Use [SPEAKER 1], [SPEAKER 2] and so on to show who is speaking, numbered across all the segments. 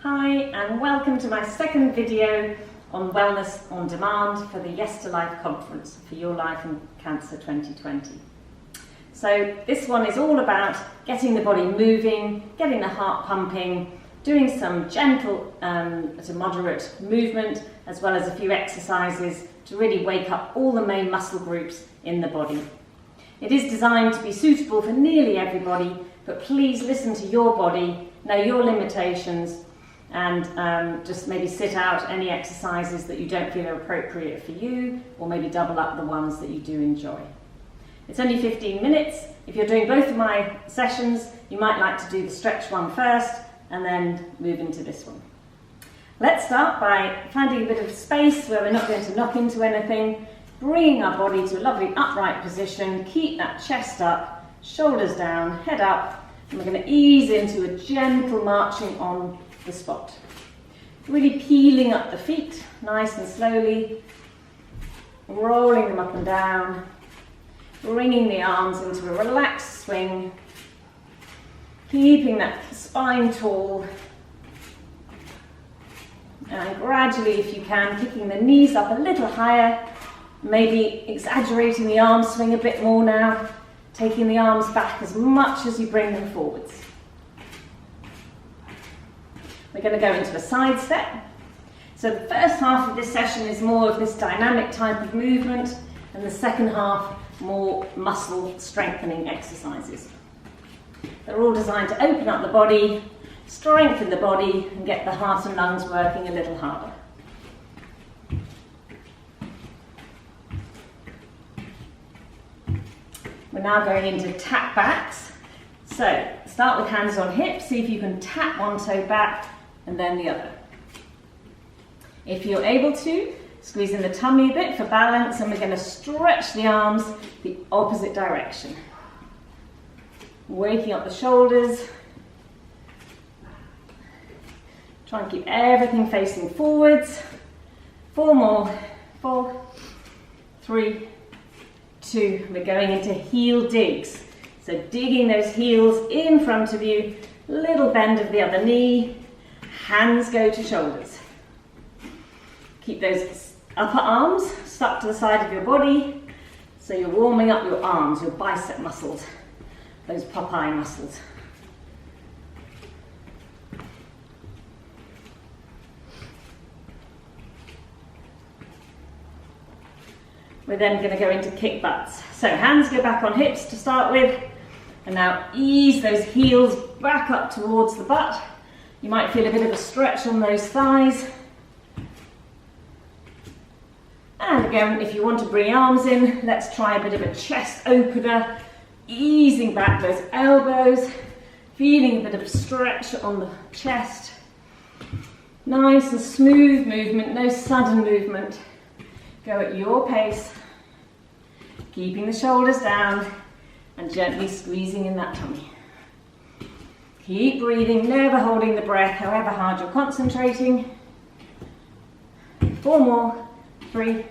[SPEAKER 1] Hi and welcome to my second video on Wellness on Demand for the Yes to Life Conference for Your Life and Cancer 2020. So this one is all about getting the body moving, getting the heart pumping, doing some gentle to moderate movement, as well as a few exercises to really wake up all the main muscle groups in the body. It is designed to be suitable for nearly everybody, but please listen to your body, know your limitations, and just maybe sit out any exercises that you don't feel are appropriate for you, or maybe double up the ones that you do enjoy. It's only 15 minutes. If you're doing both of my sessions, you might like to do the stretch one first and then move into this one. Let's start by finding a bit of space where we're not going to knock into anything, bringing our body to a lovely upright position. Keep that chest up, shoulders down, head up, and we're going to ease into a gentle marching on the spot. Really peeling up the feet, nice and slowly, rolling them up and down, bringing the arms into a relaxed swing, keeping that spine tall, and gradually, if you can, kicking the knees up a little higher, maybe exaggerating the arm swing a bit more now, taking the arms back as much as you bring them forwards. We're going to go into a side step. So the first half of this session is more of this dynamic type of movement, and the second half more muscle strengthening exercises. They're all designed to open up the body, strengthen the body, and get the heart and lungs working a little harder. We're now going into tap backs. So start with hands on hips, see if you can tap one toe back and then the other. If you're able to, squeeze in the tummy a bit for balance, and we're going to stretch the arms the opposite direction. Waking up the shoulders. Try and keep everything facing forwards. 4 more. 4, 3, 2. We're going into heel digs. So digging those heels in front of you, little bend of the other knee, hands go to shoulders. Keep those upper arms stuck to the side of your body, so you're warming up your arms, your bicep muscles, those Popeye muscles. We're then going to go into kick butts. So hands go back on hips to start with, and now ease those heels back up towards the butt. You might feel a bit of a stretch on those thighs. And again, if you want to bring arms in, let's try a bit of a chest opener, easing back those elbows, feeling a bit of a stretch on the chest. Nice and smooth movement, no sudden movement. Go at your pace, keeping the shoulders down and gently squeezing in that tummy. Keep breathing, never holding the breath, however hard you're concentrating. 4 more. 3,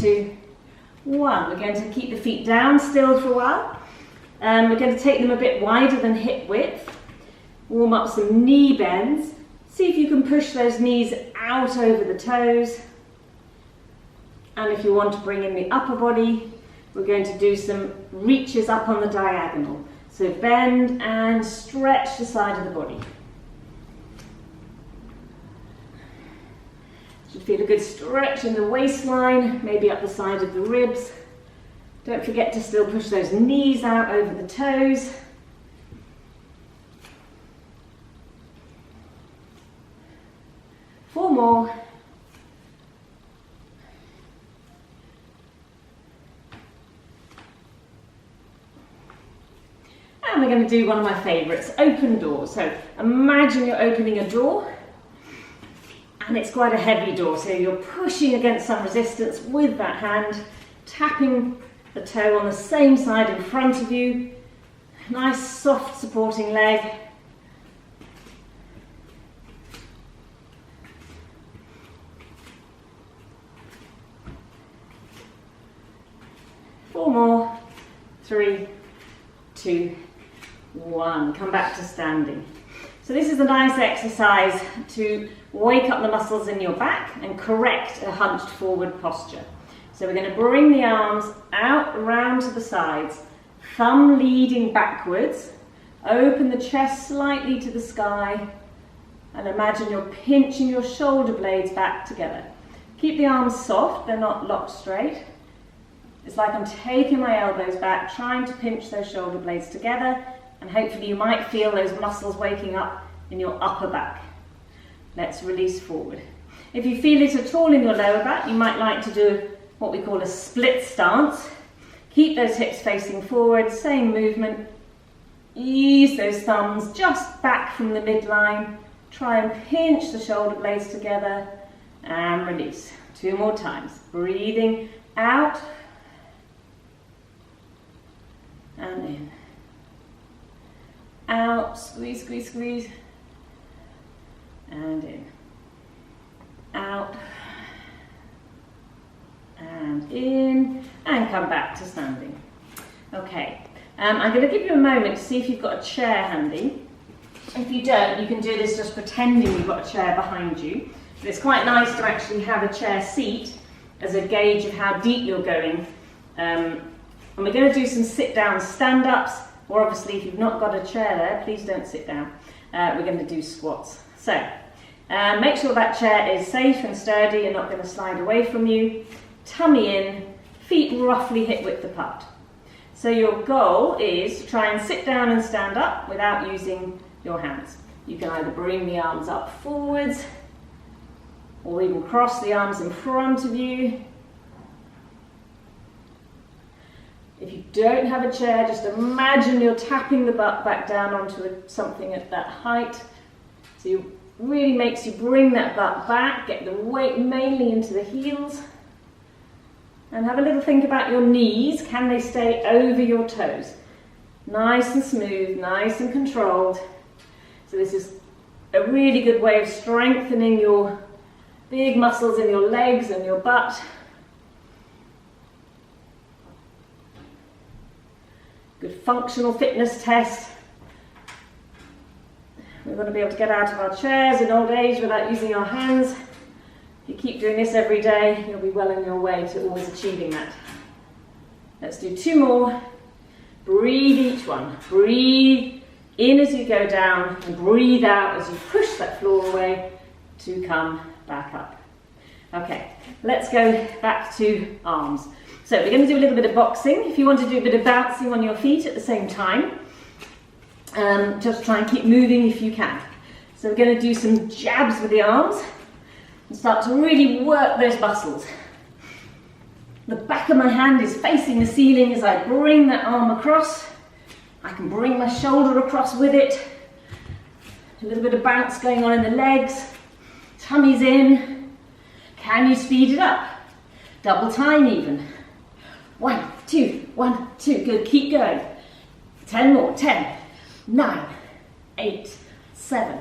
[SPEAKER 1] 2, 1. We're going to keep the feet down still for a while. We're going to take them a bit wider than hip width. Warm up some knee bends. See if you can push those knees out over the toes. And if you want to bring in the upper body, we're going to do some reaches up on the diagonal. So bend and stretch the side of the body. Should feel a good stretch in the waistline, maybe up the side of the ribs. Don't forget to still push those knees out over the toes. Four more. And we're going to do one of my favourites, open doors. So imagine you're opening a door, and it's quite a heavy door, so you're pushing against some resistance with that hand, tapping the toe on the same side in front of you. Nice soft supporting leg. Four more. 3, 2, 1. Come back to standing. So this is a nice exercise to wake up the muscles in your back and correct a hunched forward posture. So we're going to bring the arms out around to the sides, thumb leading backwards, open the chest slightly to the sky, and imagine you're pinching your shoulder blades back together. Keep the arms soft, they're not locked straight. It's like I'm taking my elbows back, trying to pinch those shoulder blades together, and hopefully you might feel those muscles waking up in your upper back. Let's release forward. If you feel it at all in your lower back, you might like to do what we call a split stance. Keep those hips facing forward, same movement. Ease those thumbs just back from the midline. Try and pinch the shoulder blades together and release. 2 more times. Breathing out and in. Out, squeeze, squeeze, squeeze, and in. Out, and in, and come back to standing. Okay, I'm going to give you a moment to see if you've got a chair handy. If you don't, you can do this just pretending you've got a chair behind you. But it's quite nice to actually have a chair seat as a gauge of how deep you're going. And we're going to do some sit-down stand-ups, or obviously if you've not got a chair there, please don't sit down. We're going to do squats. So, make sure that chair is safe and sturdy and not going to slide away from you. Tummy in, feet roughly hip width apart. So your goal is to try and sit down and stand up without using your hands. You can either bring the arms up forwards, or even cross the arms in front of you. If you don't have a chair, just imagine you're tapping the butt back down onto something at that height. So it really makes you bring that butt back, get the weight mainly into the heels. And have a little think about your knees. Can they stay over your toes? Nice and smooth, nice and controlled. So this is a really good way of strengthening your big muscles in your legs and your butt. Good functional fitness test. We want to be able to get out of our chairs in old age without using our hands. If you keep doing this every day, you'll be well on your way to always achieving that. Let's do 2 more. Breathe each one. Breathe in as you go down and breathe out as you push that floor away to come back up. Okay, let's go back to arms. So we're going to do a little bit of boxing. If you want to do a bit of bouncing on your feet at the same time, just try and keep moving if you can. So we're going to do some jabs with the arms and start to really work those muscles. The back of my hand is facing the ceiling as I bring that arm across. I can bring my shoulder across with it. A little bit of bounce going on in the legs. Tummy's in. Can you speed it up? Double time even. 1, 2, 1, 2. Good, keep going. 10 more. 10, 9, 8, 7,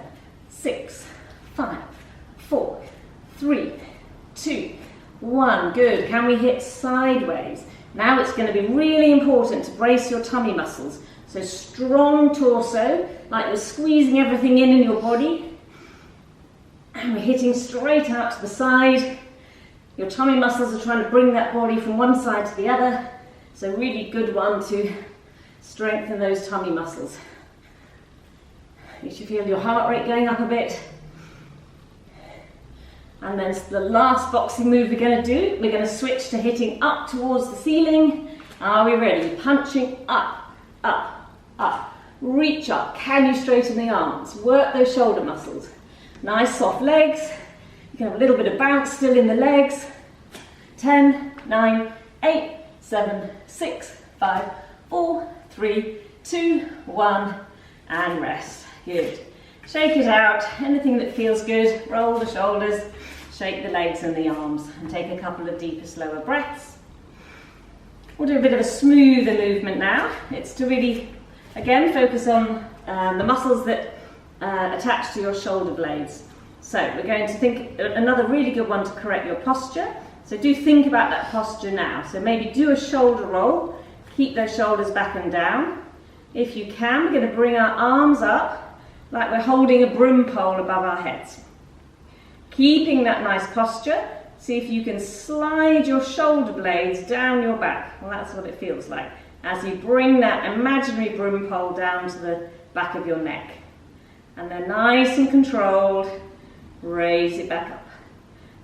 [SPEAKER 1] 6, 5, 4, 3, 2, 1. Good. Can we hit sideways? Now it's going to be really important to brace your tummy muscles. So strong torso, like you're squeezing everything in your body. And we're hitting straight out to the side. Your tummy muscles are trying to bring that body from one side to the other. So really good one to strengthen those tummy muscles. You should feel your heart rate going up a bit. And then the last boxing move we're going to do, we're going to switch to hitting up towards the ceiling. Are we ready? Punching up, up, up. Reach up. Can you straighten the arms? Work those shoulder muscles. Nice soft legs. You can have a little bit of bounce still in the legs. 10, 9, 8, 7, 6, 5, 4, 3, 2, 1, and rest. Good. Shake it out. Anything that feels good. Roll the shoulders, shake the legs and the arms, and take a couple of deeper, slower breaths. We'll do a bit of a smoother movement now. It's to really, again, focus on the muscles that attach to your shoulder blades. So we're going to think another really good one to correct your posture. So do think about that posture now. So maybe do a shoulder roll. Keep those shoulders back and down. If you can, we're going to bring our arms up like we're holding a broom pole above our heads. Keeping that nice posture, see if you can slide your shoulder blades down your back. Well, that's what it feels like as you bring that imaginary broom pole down to the back of your neck. And then nice and controlled, raise it back up.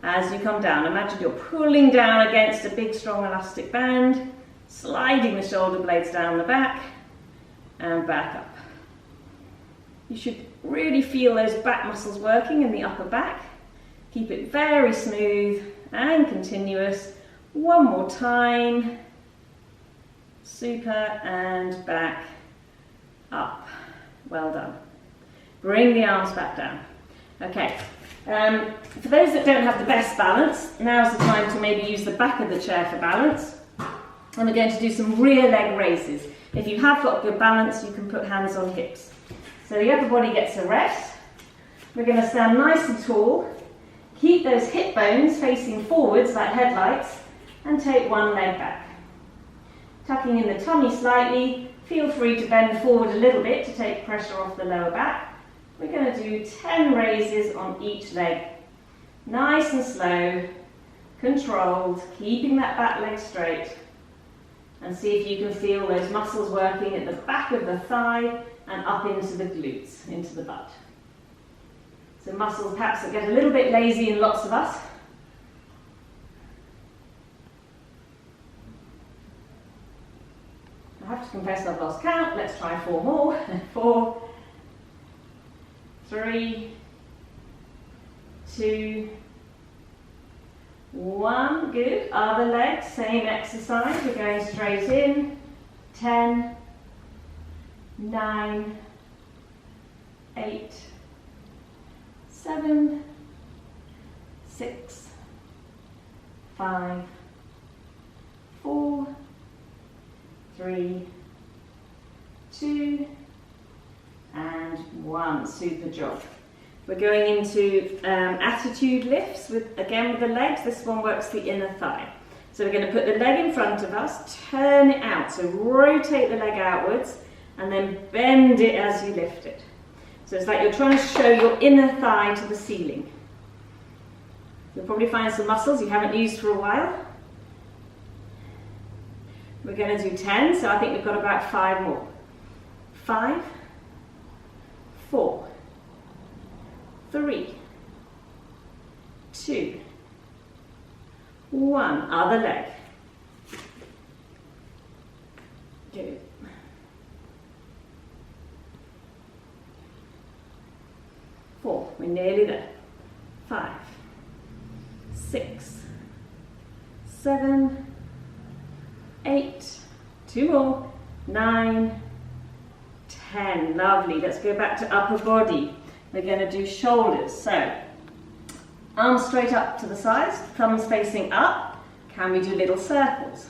[SPEAKER 1] As you come down, imagine you're pulling down against a big strong elastic band, sliding the shoulder blades down the back and back up. You should really feel those back muscles working in the upper back. Keep it very smooth and continuous. One more time. Super, and back, up. Well done. Bring the arms back down. Okay. For those that don't have the best balance, now's the time to maybe use the back of the chair for balance. And we're going to do some rear leg raises. If you have got good balance, you can put hands on hips. So the upper body gets a rest. We're going to stand nice and tall. Keep those hip bones facing forwards like headlights and take one leg back. Tucking in the tummy slightly, feel free to bend forward a little bit to take pressure off the lower back. We're going to do 10 raises on each leg. Nice and slow, controlled, keeping that back leg straight. And see if you can feel those muscles working at the back of the thigh and up into the glutes, into the butt. So muscles perhaps that get a little bit lazy in lots of us. I have to confess I've lost count. Let's try 4 more. 4, 3, 2, 1. Good. Other leg, same exercise. We're going straight in. 10, 9, 8, 7, 6, 5, 4, 3, 2, and 1. Super job. We're going into attitude lifts with the legs. This one works the inner thigh. So we're going to put the leg in front of us, turn it out. So rotate the leg outwards and then bend it as you lift it. So it's like you're trying to show your inner thigh to the ceiling. You'll probably find some muscles you haven't used for a while. We're going to do 10, so I think we've got about 5 more. 5, 4, 3, 2, 1. Other leg. Good. 4. We're nearly there. 5, 6, 7, 8. 2 more. 9, 10. Lovely. Let's go back to upper body. We're going to do shoulders. So, arms straight up to the sides, thumbs facing up. Can we do little circles?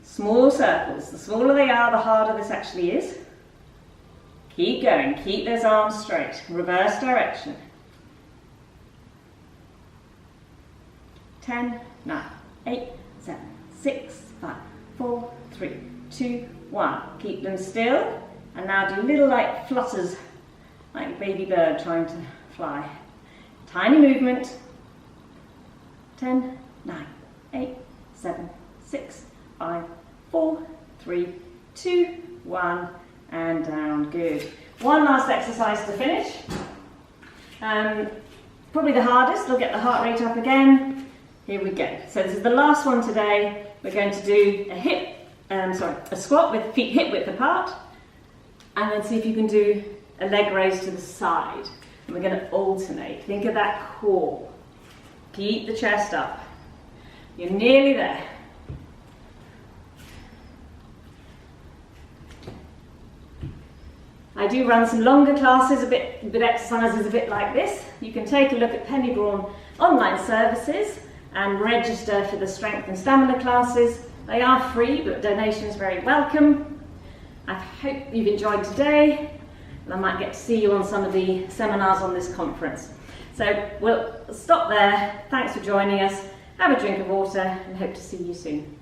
[SPEAKER 1] Small circles. The smaller they are, the harder this actually is. Keep going. Keep those arms straight. Reverse direction. 10, 9, 8, 7, 6, 5, 4, 3, 2, 1. Keep them still. And now do little like flutters, like a baby bird trying to fly. Tiny movement. 10, 9, 8, 7, 6, 5, 4, 3, 2, 1, and down. Good. One last exercise to finish. Probably the hardest. We'll get the heart rate up again. Here we go. So this is the last one today. We're going to do a squat with feet hip width apart, and then see if you can do a leg raise to the side. And we're going to alternate. Think of that core. Keep the chest up. You're nearly there. I do run some longer classes, with exercises a bit like this. You can take a look at Penny Brawn online services and register for the strength and stamina classes. They are free, but donation is very welcome. I hope you've enjoyed today, and I might get to see you on some of the seminars on this conference. So we'll stop there. Thanks for joining us. Have a drink of water and hope to see you soon.